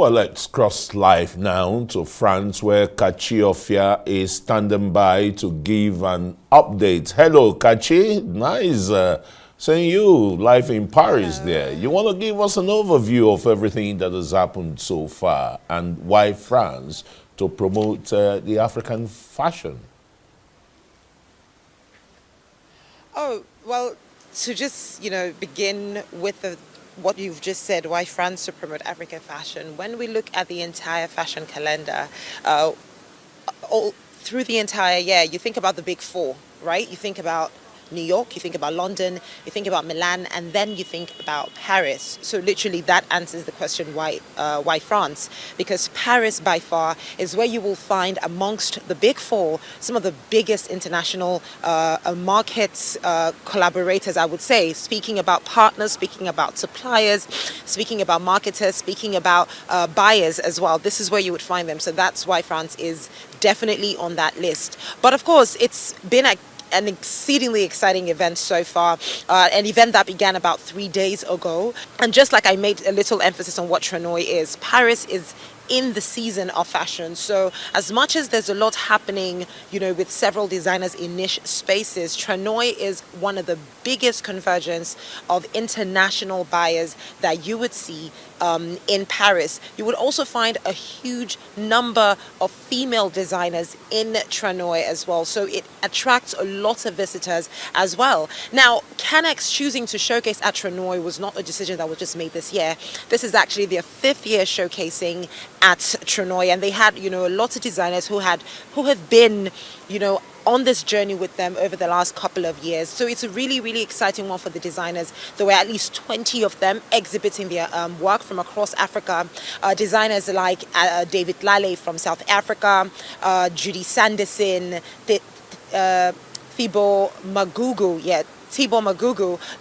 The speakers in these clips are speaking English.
Well, let's cross live now to France, where Kachi Ofia is standing by to give an update. Hello, Kachi. Nice seeing you live in Paris. Hello. There. You want to give us an overview of everything that has happened so far and why France to promote the African fashion? Oh, well, to just, begin with what you've just said, why France to promote African fashion. When we look at the entire fashion calendar, all through the entire year, you think about the big four, right? You think about New York, you think about London, you think about Milan, and then you think about Paris. So literally that answers the question why France? Because Paris by far is where you will find amongst the big four some of the biggest international markets, collaborators, I would say, speaking about partners, speaking about suppliers, speaking about marketers, speaking about buyers as well. This is where you would find them. So that's why France is definitely on that list. But of course, it's been an exceedingly exciting event so far, an event that began about 3 days ago. And just like I made a little emphasis on what Runway is, Paris is in the season of fashion. So as much as there's a lot happening, with several designers in niche spaces, Runway is one of the biggest convergence of international buyers that you would see in Paris. You would also find a huge number of female designers in Runway as well. So it attracts a lot of visitors as well. Now, Canex choosing to showcase at Runway was not a decision that was just made this year. This is actually their 5th year showcasing at Runway, and they had, lots of designers who have been, on this journey with them over the last couple of years. So it's a really, really exciting one for the designers. There were at least 20 of them exhibiting their work from across Africa. Designers like David Lale from South Africa, Judy Sanderson, Thibaut Magugu,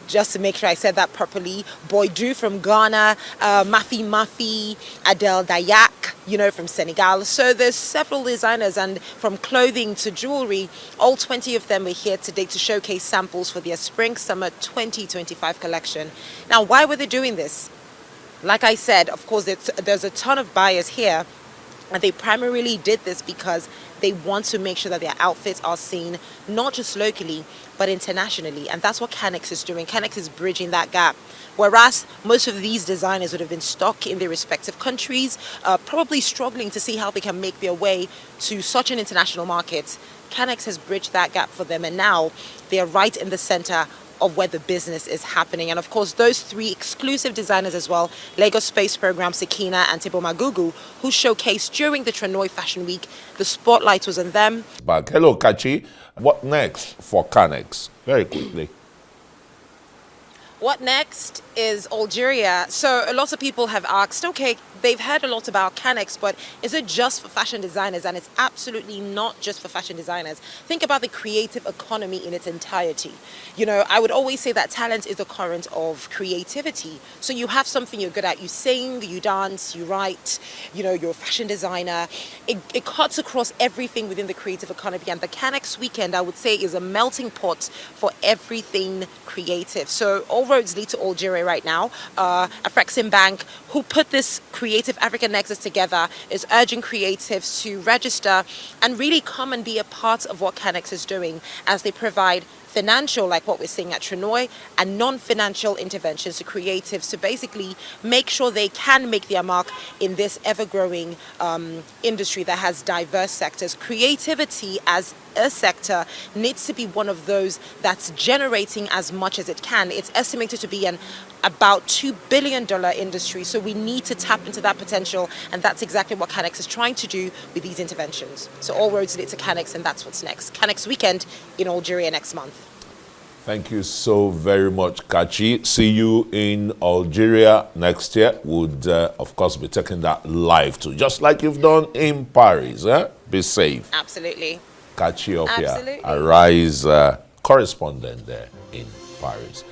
just to make sure I said that properly, Boydu from Ghana, Mafi, Adele Dayak, from Senegal. So there's several designers, and from clothing to jewelry, all 20 of them were here today to showcase samples for their Spring-Summer 2025 collection. Now, why were they doing this? Like I said, of course, there's a ton of buyers here, and they primarily did this because they want to make sure that their outfits are seen not just locally, but internationally. And that's what Canex is doing. Canex is bridging that gap. Whereas most of these designers would have been stuck in their respective countries, probably struggling to see how they can make their way to such an international market, Canex has bridged that gap for them. And now they are right in the center of where the business is happening. And of course, those 3 exclusive designers as well, Lagos Space Program, Sakina and Thibaut Magugu, who showcased during the Runway Fashion Week. The spotlight was on them. Back. Hello, Kachi. What next for Canex? Very quickly. What next is Algeria. So a lot of people have asked, okay, they've heard a lot about Canex, but is it just for fashion designers? And it's absolutely not just for fashion designers. Think about the creative economy in its entirety. I would always say that talent is the current of creativity. So you have something you're good at. You sing, you dance, you write, you're a fashion designer. It cuts across everything within the creative economy. And the Canex weekend, I would say, is a melting pot for everything creative. So all roads lead to Algeria right now. Afrexim Bank, who put this Creative African Nexus together, is urging creatives to register and really come and be a part of what Canex is doing, as they provide financial, like what we're seeing at Runway, and non-financial interventions to creatives to basically make sure they can make their mark in this ever-growing industry that has diverse sectors. Creativity as a sector needs to be one of those that's generating as much as it can. It's estimated to be an about $2 billion industry, so we need to tap into that potential, and that's exactly what Canex is trying to do with these interventions. So all roads lead to Canex, and that's what's next. Canex weekend in Algeria next month. Thank you so very much, Kachi. See you in Algeria next year. Would, of course, be taking that live too, just like you've done in Paris. Be safe. Absolutely. Kachi Ofia, Absolutely. Arise correspondent there in Paris.